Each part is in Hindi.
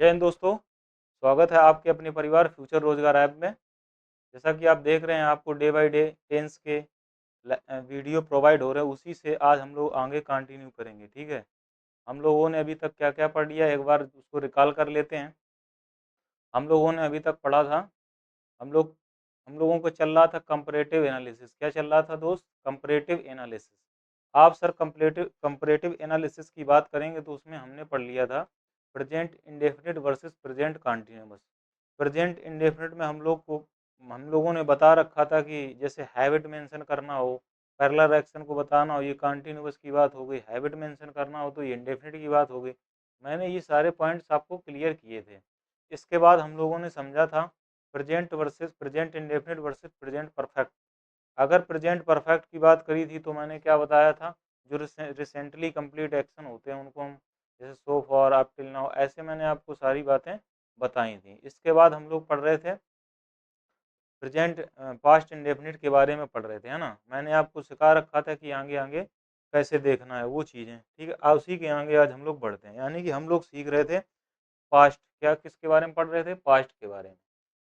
जय हिंद दोस्तों। स्वागत है आपके अपने परिवार फ्यूचर रोजगार ऐप में। जैसा कि आप देख रहे हैं, आपको डे बाय डे टेंस के वीडियो प्रोवाइड हो रहे हैं, उसी से आज हम लोग आगे कंटिन्यू करेंगे। ठीक है, हम लोगों ने अभी तक क्या क्या पढ़ लिया, एक बार उसको रिकॉल कर लेते हैं। हम लोगों ने अभी तक पढ़ा था, हम लोग हम लोगों को चल रहा था कंपैरेटिव एनालिसिस। क्या चल रहा था दोस्त? Comparative analysis. आप सर कंपैरेटिव एनालिसिस की बात करेंगे तो उसमें हमने पढ़ लिया था present indefinite versus present continuous. Present indefinite में हम लोगों ने बता रखा था कि जैसे हैबिट मेंशन करना हो, पैरेलल एक्शन को बताना हो, ये कॉन्टिन्यूस की बात हो गई। हैबिट मेंशन करना हो तो ये इंडेफिनिट की बात हो गई। मैंने ये सारे पॉइंट्स आपको क्लियर किए थे। इसके बाद हम लोगों ने समझा था present versus present indefinite versus present perfect. अगर प्रेजेंट परफेक्ट की बात करी थी तो मैंने क्या बताया था, जो रिसेंटली कंप्लीट एक्शन होते हैं उनको हम जैसे so for, up till now, ऐसे मैंने आपको सारी बातें बताई थी। इसके बाद हम लोग पढ़ रहे थे प्रेजेंट पास्ट इंडेफिनिट के बारे में पढ़ रहे थे, है ना। मैंने आपको सिखा रखा था कि आगे आगे कैसे देखना है वो चीज़ें। ठीक है, उसी के आगे आज हम लोग बढ़ते हैं। यानी कि हम लोग सीख रहे थे पास्ट, क्या किसके बारे में पढ़ रहे थे? पास्ट के बारे में।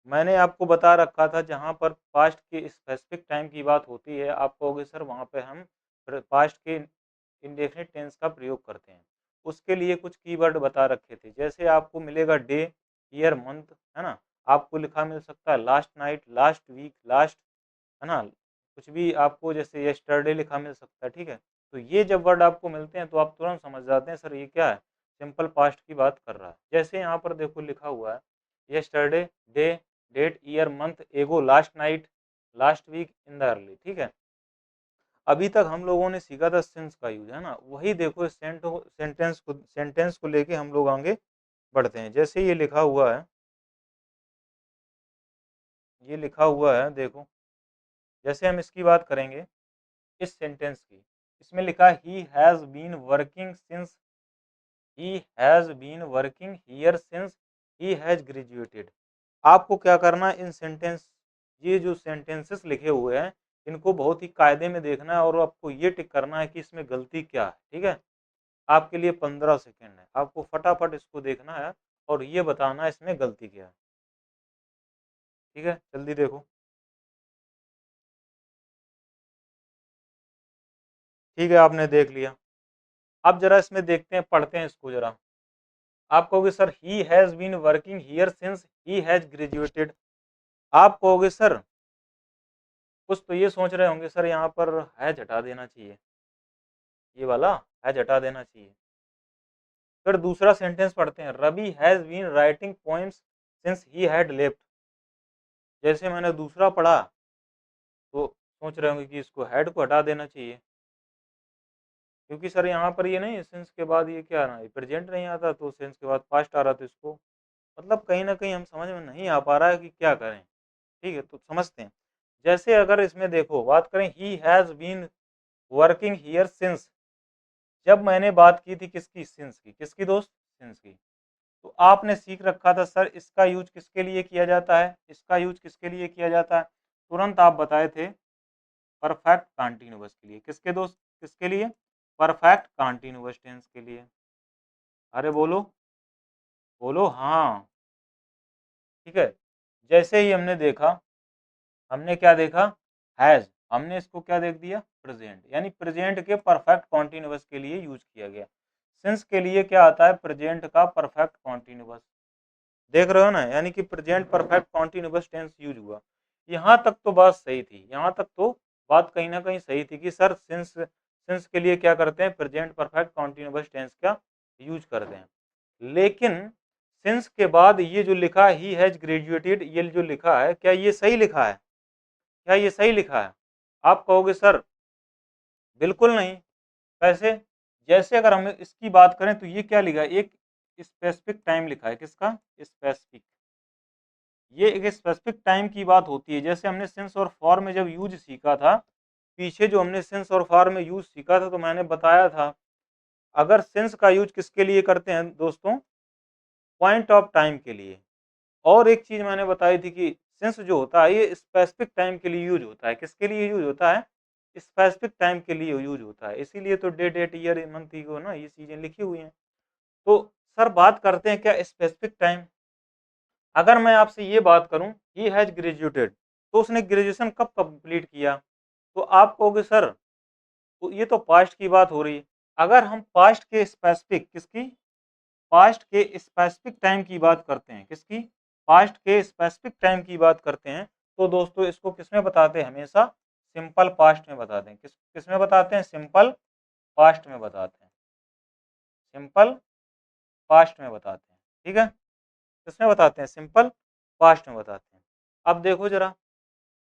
मैंने आपको बता रखा था जहाँ पर पास्ट के स्पेसिफिक टाइम की बात होती है, आप कहोगे सर वहाँ पे हम पास्ट के इंडेफिनिट टेंस का प्रयोग करते हैं। उसके लिए कुछ कीवर्ड बता रखे थे, जैसे आपको मिलेगा डे, ईयर, मंथ, है ना। आपको लिखा मिल सकता है last night, last week, last, है ना। कुछ भी आपको जैसे यस्टरडे लिखा मिल सकता है। ठीक है, तो ये जब वर्ड आपको मिलते हैं तो आप तुरंत समझ जाते हैं सर ये क्या है, सिंपल पास्ट की बात कर रहा है। जैसे यहाँ पर देखो लिखा हुआ है yesterday, day, date, year, month, ago, last night, last week, in the early. ठीक है, अभी तक हम लोगों ने सीखा था सिंस का यूज, है ना। वही देखो सेंटेंस को लेके हम लोग आगे बढ़ते हैं। जैसे ये लिखा हुआ है, ये लिखा हुआ है देखो, जैसे हम इसकी बात करेंगे इस सेंटेंस की, इसमें लिखा he has been working here since he has graduated. आपको क्या करना है, इन सेंटेंस, ये जो सेंटेंसेस लिखे हुए हैं इनको बहुत ही कायदे में देखना है और आपको ये टिक करना है कि इसमें गलती क्या है। ठीक है, आपके लिए 15 सेकेंड है, आपको फटाफट इसको देखना है और ये बताना है इसमें गलती क्या है। ठीक है, जल्दी देखो। ठीक है, आपने देख लिया। अब जरा इसमें देखते हैं, पढ़ते हैं इसको जरा। आप कहोगे sir he has been working here since he has graduated. आप कहोगे सर, कुछ तो ये सोच रहे होंगे सर यहाँ पर हैज हटा देना चाहिए, ये वाला हैज हटा देना चाहिए। फिर दूसरा सेंटेंस पढ़ते हैं, Ravi has been writing poems since he had left. जैसे मैंने दूसरा पढ़ा तो सोच रहे होंगे कि इसको हैड को हटा देना चाहिए, क्योंकि सर यहाँ पर ये नहीं, सिंस के बाद ये क्या ना, प्रेजेंट नहीं आता तो सिंस के बाद पास्ट आ रहा, तो इसको मतलब कहीं ना कहीं हम समझ में नहीं आ पा रहा है कि क्या करें। ठीक है, तो समझते हैं। जैसे अगर इसमें देखो बात करें, he has been working here since, जब मैंने बात की थी किसकी? सिंस की। किसकी दोस्त? सिंस की। तो आपने सीख रखा था सर इसका यूज किसके लिए किया जाता है, इसका यूज किसके लिए किया जाता है, तुरंत आप बताए थे परफेक्ट कॉन्टिन्यूअस के लिए। किसके दोस्त? किसके लिए? परफेक्ट कॉन्टिन्यूअस टेंस के लिए। अरे बोलो, बोलो हाँ। ठीक है, जैसे ही हमने देखा, हमने क्या देखा? हैज, हमने इसको क्या देख दिया? प्रेजेंट, यानी प्रेजेंट के परफेक्ट कॉन्टिन्यूअस के लिए यूज किया गया। सिंस के लिए क्या आता है? प्रेजेंट का परफेक्ट कॉन्टिन्यूअस। देख रहे हो ना, यानी कि present perfect continuous tense use हुआ। यहाँ तक तो बात सही थी, यहाँ तक तो बात कहीं ना कहीं सही थी कि सर सिंस के लिए क्या करते हैं? प्रेजेंट परफेक्ट कॉन्टिन्यूअस टेंस का यूज करते हैं। लेकिन सिंस के बाद ये जो लिखा है ही हैज ग्रेजुएटेड, ये जो लिखा है क्या ये सही लिखा है? क्या ये सही लिखा है? आप कहोगे सर बिल्कुल नहीं। कैसे? जैसे अगर हम इसकी बात करें तो ये क्या लिखा है? एक स्पेसिफिक टाइम लिखा है। किसका? स्पेसिफिक। ये एक स्पेसिफिक टाइम की बात होती है। जैसे हमने सिंस और फॉर में जब यूज सीखा था, पीछे जो हमने सिंस और फॉर में यूज सीखा था, तो मैंने बताया था अगर सिंस का यूज किसके लिए करते हैं दोस्तों? पॉइंट ऑफ टाइम के लिए। और एक चीज मैंने बताई थी कि सिंस जो होता है ये स्पेसिफिक टाइम के लिए यूज होता है। किसके लिए यूज होता है? स्पेसिफिक टाइम के लिए यूज होता है। इसीलिए तो डे, डेट, ईयर, मंथ को ना ये चीजें लिखी हुई हैं। तो सर बात करते हैं क्या स्पेसिफिक टाइम। अगर मैं आपसे ये बात करूं ही हैज ग्रेजुएटेड, तो उसने ग्रेजुएशन कब कंप्लीट किया, तो आप कहोगे सर तो ये तो पास्ट की बात हो रही है। अगर हम पास्ट के स्पेसिफिक किसकी, पास्ट के स्पेसिफिक टाइम की बात करते हैं, किसकी, पास्ट के स्पेसिफिक टाइम की बात करते हैं, तो दोस्तों इसको किसमें बताते हैं, हमेशा सिंपल पास्ट में बताते हैं। किसमें बताते हैं, सिंपल पास्ट में बताते हैं, सिंपल पास्ट में बताते हैं। ठीक है, किसमें बताते हैं, सिंपल पास्ट में बताते हैं। अब देखो जरा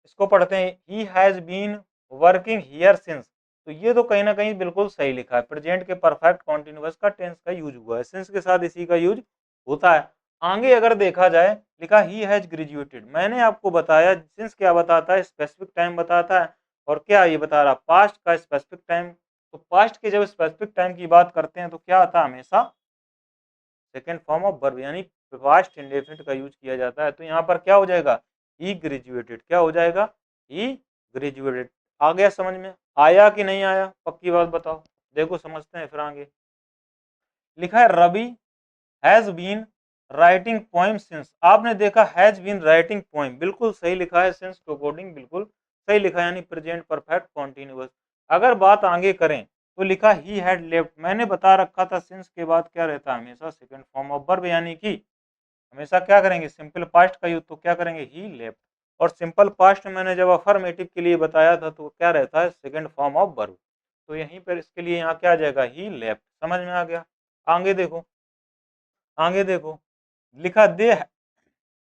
इसको पढ़ते हैं, he has been working here since, तो ये तो कहीं ना कहीं बिल्कुल सही लिखा है, प्रेजेंट के परफेक्ट कॉन्टिन्यूअस का टेंस का यूज हुआ है, सिंस के साथ इसी का यूज होता है। आगे अगर देखा जाए लिखा ही हैज ग्रेजुएटेड, मैंने आपको बताया सिंस क्या बताता है, स्पेसिफिक टाइम बताता है, और क्या ये बता रहा पास्ट का स्पेसिफिक टाइम। तो पास्ट के जब स्पेसिफिक टाइम की बात करते हैं तो क्या आता है, हमेशा सेकेंड फॉर्म ऑफ वर्ब यानी पास्ट इंडेफिनिट का यूज किया जाता है। तो यहाँ पर क्या हो जाएगा, ही ग्रेजुएटेड, क्या हो जाएगा, ही ग्रेजुएटेड। आ गया समझ में, आया कि नहीं आया, पक्की बात बताओ, देखो समझते हैं फिर आगे। लिखा है Ravi has been writing poem since, आपने देखा हैज बीन राइटिंग पोइम, बिल्कुल सही लिखा है, सिंस के अकॉर्डिंग बिल्कुल सही लिखा है, यानी प्रेजेंट परफेक्ट कॉन्टिन्यूअस। अगर बात आगे करें तो लिखा ही हैड लेफ्ट, मैंने बता रखा था सिंस के बाद क्या रहता है, हमेशा सेकंड फॉर्म ऑफ वर्ब, यानी कि हमेशा क्या करेंगे, सिंपल पास्ट का यूज, तो क्या करेंगे, ही लेफ्ट। और सिंपल पास्ट मैंने जब अफर्मेटिव के लिए बताया था तो क्या रहता है, सेकंड फॉर्म ऑफ वर्ब। तो यहीं पर इसके लिए यहाँ क्या आ जाएगा, ही लेफ्ट। समझ में आ गया। आगे देखो, आगे देखो लिखा they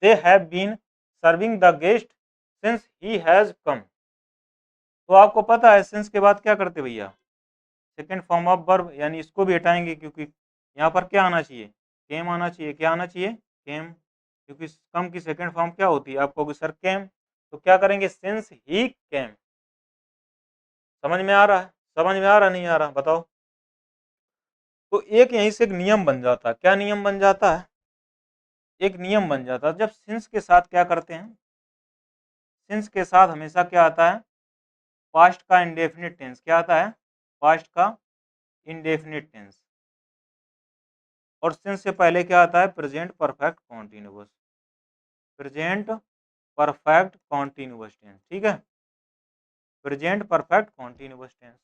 have been serving the guest since he has come, तो आपको पता है सिंस के बाद क्या करते भैया, सेकंड फॉर्म ऑफ वर्ब, यानी इसको भी हटाएंगे क्योंकि यहाँ पर क्या आना चाहिए, केम आना चाहिए, क्या आना चाहिए, केम, क्योंकि कम की सेकंड फॉर्म क्या होती है, आपको सर केम, तो क्या करेंगे, सिंस ही केम। समझ में आ रहा है, समझ में आ रहा नहीं आ रहा बताओ। तो एक यहीं से एक नियम बन जाता है, क्या नियम बन जाता है, एक नियम बन जाता है, जब सिंस के साथ क्या करते हैं, सिंस के साथ हमेशा क्या आता है, पास्ट का इंडेफिनिट टेंस, क्या आता है, पास्ट का इंडेफिनिट टेंस, और सिंस से पहले क्या आता है, present perfect continuous, present perfect continuous tense. ठीक है, प्रेजेंट परफेक्ट कॉन्टिन्यूअस टेंस,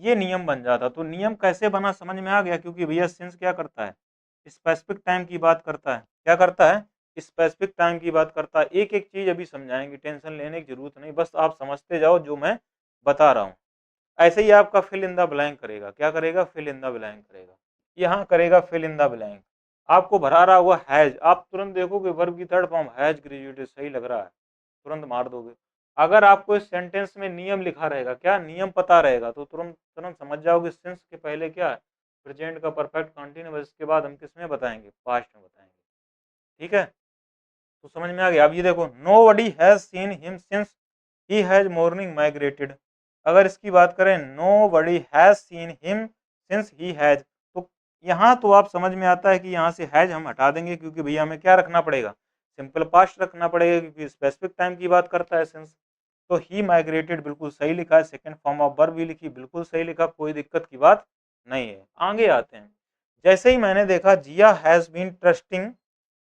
ये नियम बन जाता। तो नियम कैसे बना समझ में आ गया, क्योंकि भैया सिंस क्या करता है, स्पेसिफिक टाइम की बात करता है, क्या करता है, स्पेसिफिक टाइम की बात करता है। एक एक चीज अभी समझाएंगे, टेंशन लेने की जरूरत नहीं, बस आप समझते जाओ जो मैं बता रहा हूँ। ऐसे ही आपका फिल इन द ब्लैंक करेगा, क्या करेगा, फिल इन द ब्लैंक करेगा, यहाँ करेगा फिल इन द ब्लैंक। आपको भरा रहा हुआ हैज, आप तुरंत देखोगे वर्ब की थर्ड फॉर्म हैज ग्रेजुएटेड, सही लग रहा है, तुरंत मार दोगे। अगर आपको इस सेंटेंस में नियम लिखा रहेगा, क्या नियम पता रहेगा, तो तुरंत तुरंत समझ जाओगे सिंस के पहले क्या है, प्रेजेंट का परफेक्ट कंटिन्यूअस, इसके बाद हम किस में बताएंगे, पास्ट में बताएंगे। ठीक है, तो समझ में आ गया। अब ये देखो, nobody has seen him since he has morning migrated, अगर इसकी बात करें, nobody has seen him since he has, तो यहाँ तो आप समझ में आता है कि यहाँ से हैज हम हटा देंगे, क्योंकि भैया हमें क्या रखना पड़ेगा, सिंपल पास्ट रखना पड़ेगा, क्योंकि स्पेसिफिक टाइम की बात करता है सिंस। तो ही माइग्रेटेड बिल्कुल सही लिखा है, सेकंड फॉर्म ऑफ वर्ब भी लिखी, बिल्कुल सही लिखा, कोई दिक्कत की बात नहीं है। आगे आते हैं, जैसे ही मैंने देखा जिया हैज बीन ट्रस्टिंग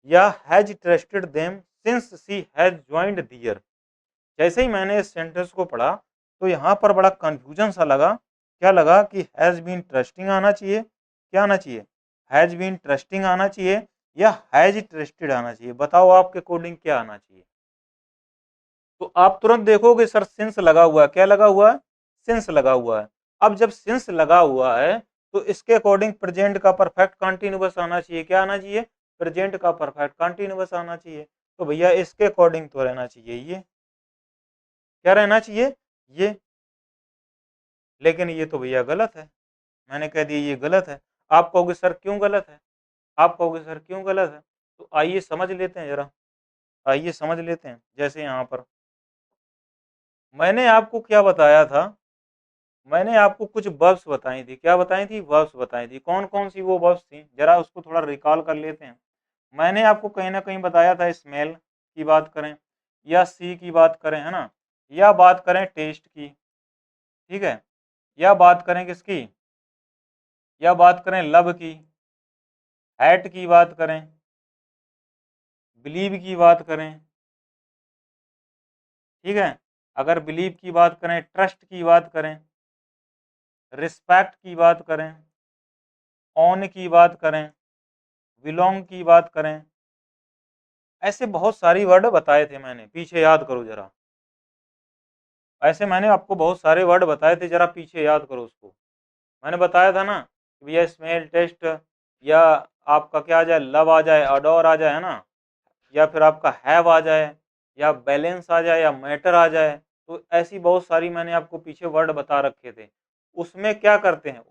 या has trusted them since she has joined there, जैसे ही मैंने इस सेंटेंस को पढ़ा तो यहाँ पर बड़ा कंफ्यूजन सा लगा, क्या लगा कि हैज बीन ट्रस्टिंग आना चाहिए, क्या आना चाहिए, हैज बीन ट्रस्टिंग आना चाहिए या हैज ट्रस्टेड आना चाहिए, बताओ आपके अकॉर्डिंग क्या आना चाहिए। तो आप तुरंत देखोगे सर सिंस लगा हुआ है, क्या लगा हुआ है, सिंस लगा हुआ है। अब जब सिंस लगा हुआ है तो इसके अकॉर्डिंग प्रेजेंट का परफेक्ट कंटिन्यूअस आना चाहिए, क्या आना चाहिए, प्रेजेंट का परफेक्ट कंटिन्यूअस आना चाहिए। तो भैया इसके अकॉर्डिंग तो रहना चाहिए ये, क्या रहना चाहिए, ये, लेकिन ये तो भैया गलत है, मैंने कह दिया ये गलत है। आप कहोगे सर क्यों गलत है, आप कहोगे सर क्यों गलत है, तो आइए समझ लेते हैं जरा, आइए समझ लेते हैं। जैसे यहाँ पर मैंने आपको क्या बताया था, मैंने आपको कुछ वर्ब्स बताई थी, क्या बताई थी, वर्ब्स बताई थी, कौन कौन सी वो वर्ब्स थी, जरा उसको थोड़ा रिकॉल कर लेते हैं। मैंने आपको कहीं ना कहीं बताया था, स्मेल की बात करें या सी की बात करें, है ना, या बात करें टेस्ट की, ठीक है, या बात करें किसकी, या बात करें लव की, हैट की बात करें, बिलीव की बात करें, ठीक है, अगर बिलीव की बात करें, ट्रस्ट की बात करें, रिस्पेक्ट की बात करें, ऑन की बात करें, बिलोंग की बात करें, ऐसे बहुत सारी वर्ड बताए थे मैंने, पीछे याद करो जरा। ऐसे मैंने आपको बहुत सारे वर्ड बताए थे, जरा पीछे याद करो उसको। मैंने बताया था ना कि भैया स्मेल टेस्ट, या आपका क्या आ जाए, लव आ जाए, अडोर आ जाए, है ना, या फिर आपका हैव आ जाए, या बैलेंस आ जाए, या मैटर आ जाए। तो ऐसी बहुत सारी मैंने आपको पीछे वर्ड बता रखे थे। उसमें क्या करते हैं,